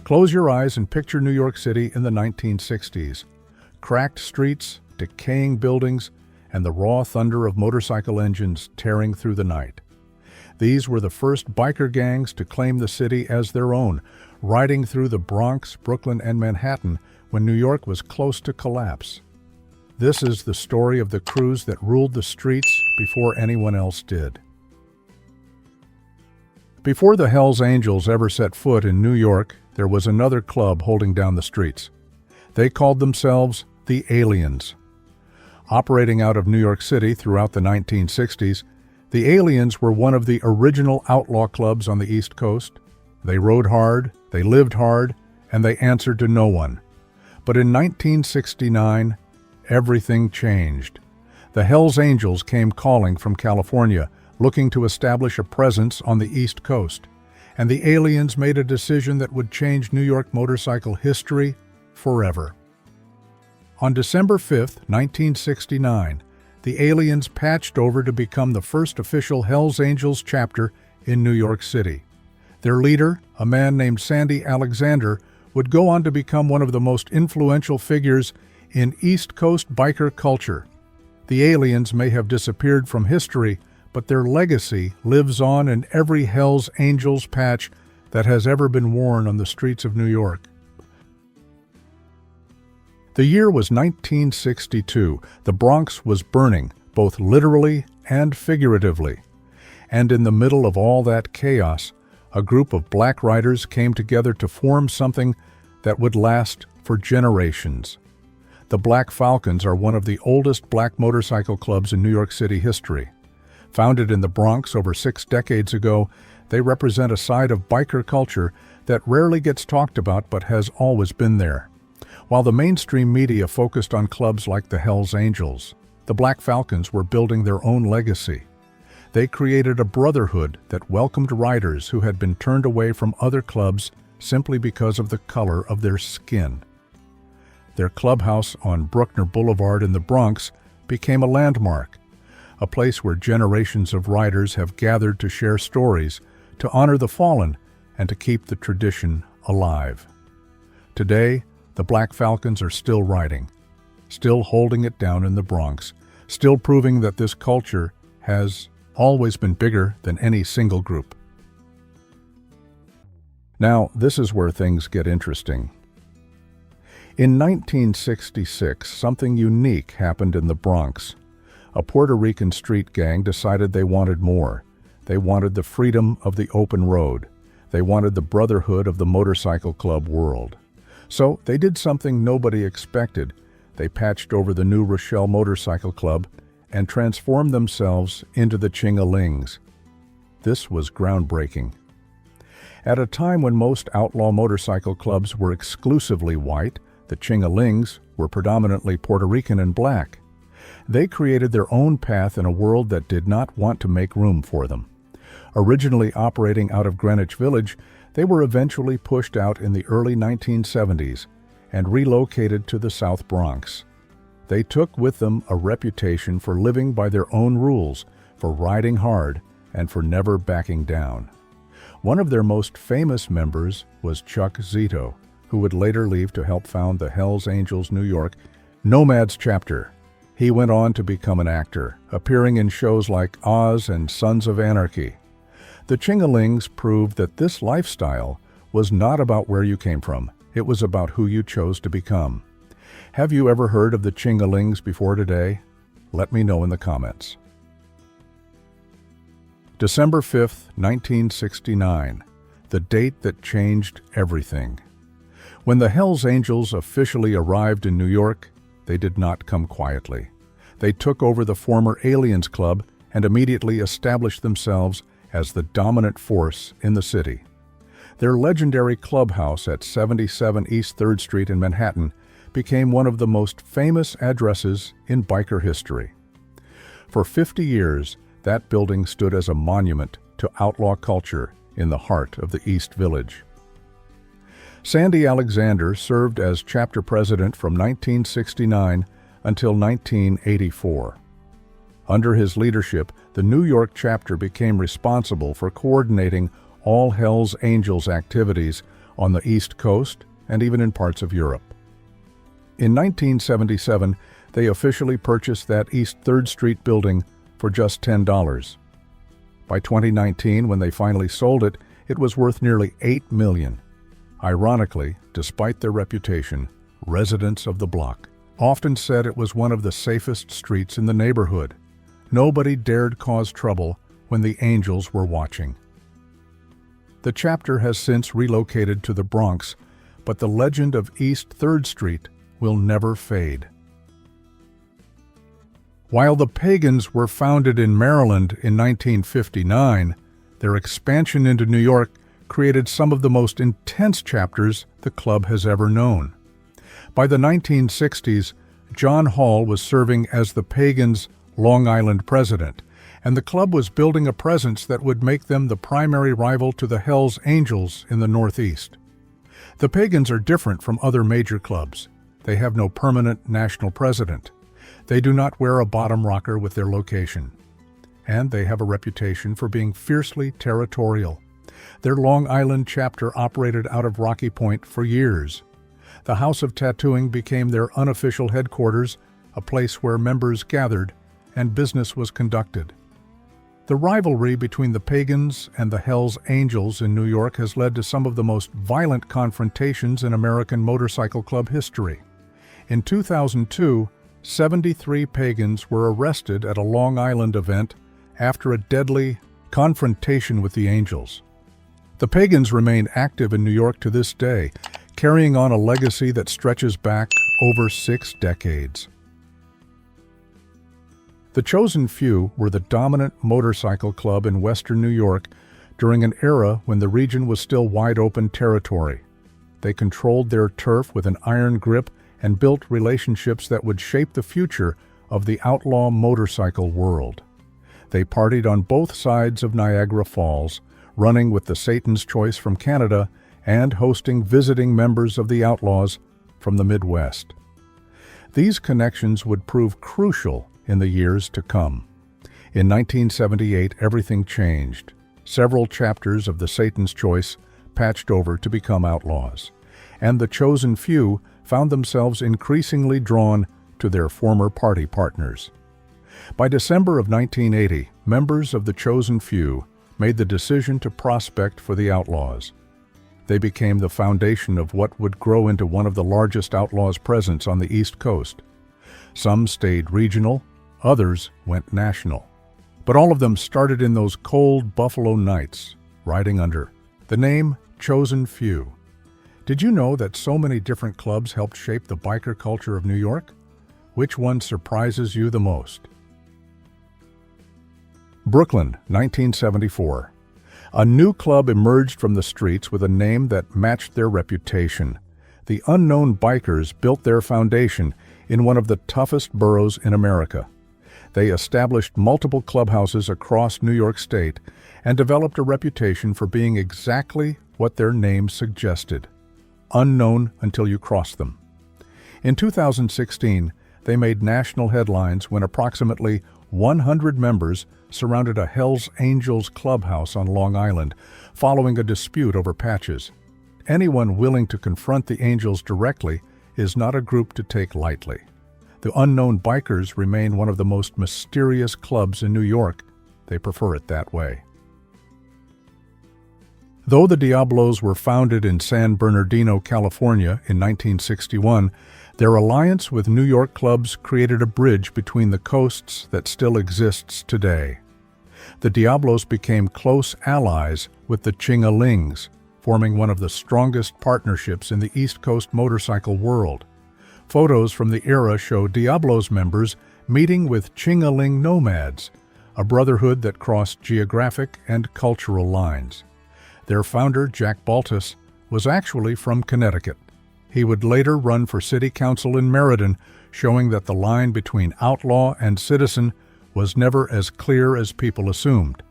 Close your eyes and picture New York City in the 1960s. Cracked streets, decaying buildings, and the raw thunder of motorcycle engines tearing through the night. These were the first biker gangs to claim the city as their own, riding through the Bronx, Brooklyn, and Manhattan when New York was close to collapse. This is the story of the crews that ruled the streets before anyone else did. Before the Hells Angels ever set foot in New York, there was another club holding down the streets. They called themselves the Aliens. Operating out of New York City throughout the 1960s, the Aliens were one of the original outlaw clubs on the East Coast. They rode hard, they lived hard, and they answered to no one. But in 1969, everything changed. The Hells Angels came calling from California, looking to establish a presence on the East Coast, and the Aliens made a decision that would change New York motorcycle history forever. On December 5, 1969, the Aliens patched over to become the first official Hells Angels chapter in New York City. Their leader, a man named Sandy Alexander, would go on to become one of the most influential figures in East Coast biker culture. The Aliens may have disappeared from history, but their legacy lives on in every Hells Angels patch that has ever been worn on the streets of New York. The year was 1962. The Bronx was burning, both literally and figuratively. And in the middle of all that chaos, a group of black riders came together to form something that would last for generations. The Black Falcons are one of the oldest black motorcycle clubs in New York City history. Founded in the Bronx over 6 decades ago, they represent a side of biker culture that rarely gets talked about but has always been there. While the mainstream media focused on clubs like the Hells Angels, the Black Falcons were building their own legacy. They created a brotherhood that welcomed riders who had been turned away from other clubs simply because of the color of their skin. Their clubhouse on Bruckner Boulevard in the Bronx became a landmark, a place where generations of riders have gathered to share stories, to honor the fallen, and to keep the tradition alive. Today, the Black Falcons are still riding, still holding it down in the Bronx, still proving that this culture has always been bigger than any single group. Now, this is where things get interesting. In 1966, something unique happened in the Bronx. A Puerto Rican street gang decided they wanted more. They wanted the freedom of the open road. They wanted the brotherhood of the motorcycle club world. So they did something nobody expected. They patched over the new Rochelle Motorcycle Club and transformed themselves into the Chingalings. This was groundbreaking. At a time when most outlaw motorcycle clubs were exclusively white, the Chingalings were predominantly Puerto Rican and black. They created their own path in a world that did not want to make room for them. Originally operating out of Greenwich Village, they were eventually pushed out in the early 1970s and relocated to the South Bronx. They took with them a reputation for living by their own rules, for riding hard, and for never backing down. One of their most famous members was Chuck Zito, who would later leave to help found the Hells Angels New York Nomads chapter. He went on to become an actor, appearing in shows like Oz and Sons of Anarchy. The Chingalings proved that this lifestyle was not about where you came from. It was about who you chose to become. Have you ever heard of the Chingalings before today? Let me know in the comments. December 5th, 1969, the date that changed everything. When the Hells Angels officially arrived in New York, they did not come quietly. They took over the former Aliens Club and immediately established themselves as the dominant force in the city. Their legendary clubhouse at 77 East 3rd Street in Manhattan became one of the most famous addresses in biker history. For 50 years, that building stood as a monument to outlaw culture in the heart of the East Village. Sandy Alexander served as chapter president from 1969 until 1984. Under his leadership, the New York chapter became responsible for coordinating all Hells Angels activities on the East Coast, and even in parts of Europe. In 1977, they officially purchased that East 3rd Street building for just $10. By 2019, when they finally sold it, it was worth nearly $8 million. Ironically, despite their reputation, residents of the block often said it was one of the safest streets in the neighborhood. Nobody dared cause trouble when the Angels were watching. The chapter has since relocated to the Bronx, but the legend of East 3rd Street will never fade. While the Pagans were founded in Maryland in 1959, their expansion into New York created some of the most intense chapters the club has ever known. By the 1960s, John Hall was serving as the Pagans' Long Island president, and the club was building a presence that would make them the primary rival to the Hells Angels in the Northeast. The Pagans are different from other major clubs. They have no permanent national president. They do not wear a bottom rocker with their location. And they have a reputation for being fiercely territorial. Their Long Island chapter operated out of Rocky Point for years. The House of Tattooing became their unofficial headquarters, a place where members gathered and business was conducted. The rivalry between the Pagans and the Hells Angels in New York has led to some of the most violent confrontations in American motorcycle club history. In 2002, 73 Pagans were arrested at a Long Island event after a deadly confrontation with the Angels. The Pagans remain active in New York to this day, carrying on a legacy that stretches back over 6 decades. The Chosen Few were the dominant motorcycle club in Western New York during an era when the region was still wide-open territory. They controlled their turf with an iron grip and built relationships that would shape the future of the outlaw motorcycle world. They partied on both sides of Niagara Falls, running with the Satan's Choice from Canada and hosting visiting members of the Outlaws from the Midwest. These connections would prove crucial in the years to come. In 1978, everything changed. Several chapters of the Satan's Choice patched over to become Outlaws, and the Chosen Few found themselves increasingly drawn to their former party partners. By December of 1980, members of the Chosen Few made the decision to prospect for the Outlaws. They became the foundation of what would grow into one of the largest Outlaws presence on the East Coast. Some stayed regional, others went national. But all of them started in those cold Buffalo nights, riding under the name Chosen Few. Did you know that so many different clubs helped shape the biker culture of New York? Which one surprises you the most? Brooklyn, 1974. A new club emerged from the streets with a name that matched their reputation. The Unknown Bikers built their foundation in one of the toughest boroughs in America. They established multiple clubhouses across New York State and developed a reputation for being exactly what their name suggested: unknown until you cross them. In 2016, they made national headlines when approximately 100 members surrounded a Hells Angels clubhouse on Long Island, following a dispute over patches. Anyone willing to confront the Angels directly is not a group to take lightly. The Unknown Bikers remain one of the most mysterious clubs in New York. They prefer it that way. Though the Diablos were founded in San Bernardino, California in 1961, their alliance with New York clubs created a bridge between the coasts that still exists today. The Diablos became close allies with the Chingalings, forming one of the strongest partnerships in the East Coast motorcycle world. Photos from the era show Diablos members meeting with Chingaling nomads, a brotherhood that crossed geographic and cultural lines. Their founder, Jack Baltus, was actually from Connecticut. He would later run for city council in Meriden, showing that the line between outlaw and citizen was never as clear as people assumed.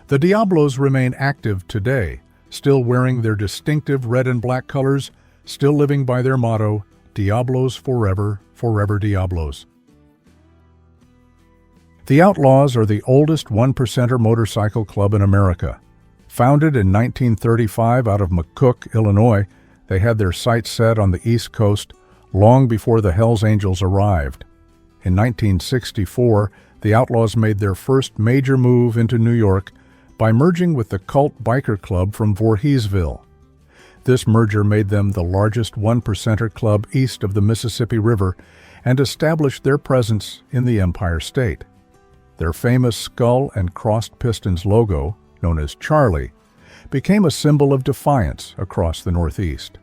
The Diablos remain active today, still wearing their distinctive red and black colors, still living by their motto, Diablos forever, forever Diablos. The Outlaws are the oldest one-percenter motorcycle club in America. Founded in 1935 out of McCook, Illinois, they had their sights set on the East Coast long before the Hells Angels arrived. In 1964, the Outlaws made their first major move into New York by merging with the cult biker club from Voorheesville. This merger made them the largest one-percenter club east of the Mississippi River and established their presence in the Empire State. Their famous skull and crossed pistons logo, known as Charlie, became a symbol of defiance across the Northeast.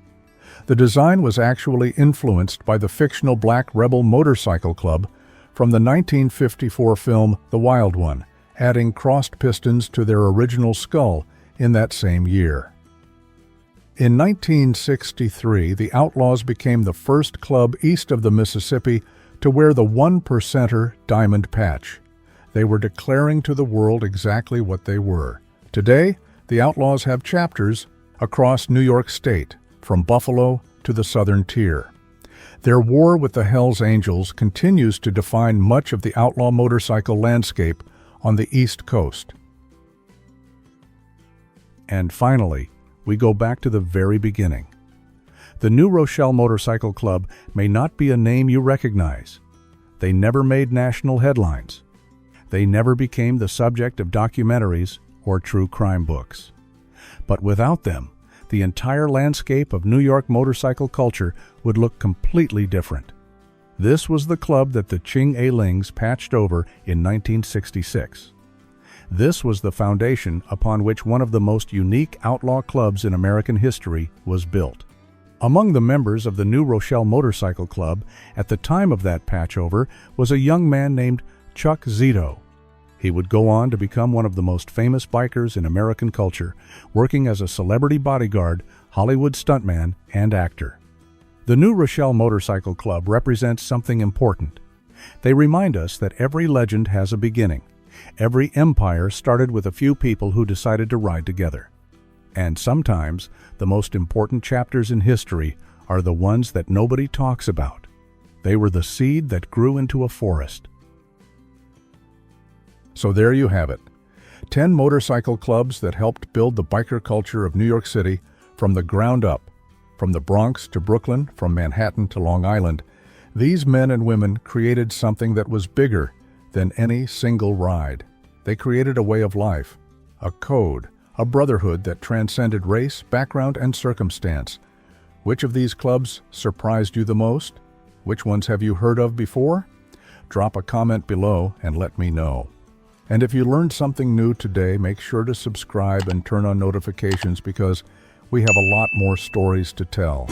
The design was actually influenced by the fictional Black Rebel Motorcycle Club from the 1954 film The Wild One, adding crossed pistons to their original skull in that same year. In 1963, the Outlaws became the first club east of the Mississippi to wear the one-percenter diamond patch. They were declaring to the world exactly what they were. Today, the Outlaws have chapters across New York State, from Buffalo to the Southern Tier. Their war with the Hells Angels continues to define much of the outlaw motorcycle landscape on the East Coast. And finally, we go back to the very beginning. The New Rochelle Motorcycle Club may not be a name you recognize. They never made national headlines. They never became the subject of documentaries or true crime books. But without them, the entire landscape of New York motorcycle culture would look completely different. This was the club that the Chingalings patched over in 1966. This was the foundation upon which one of the most unique outlaw clubs in American history was built. Among the members of the New Rochelle Motorcycle Club at the time of that patchover was a young man named Chuck Zito. He would go on to become one of the most famous bikers in American culture, working as a celebrity bodyguard, Hollywood stuntman, and actor. The New Rochelle Motorcycle Club represents something important. They remind us that every legend has a beginning. Every empire started with a few people who decided to ride together. And sometimes, the most important chapters in history are the ones that nobody talks about. They were the seed that grew into a forest. So there you have it. 10 motorcycle clubs that helped build the biker culture of New York City from the ground up. From the Bronx to Brooklyn, from Manhattan to Long Island, these men and women created something that was bigger than any single ride. They created a way of life, a code, a brotherhood that transcended race, background, and circumstance. Which of these clubs surprised you the most? Which ones have you heard of before? Drop a comment below and let me know. And if you learned something new today, make sure to subscribe and turn on notifications because we have a lot more stories to tell.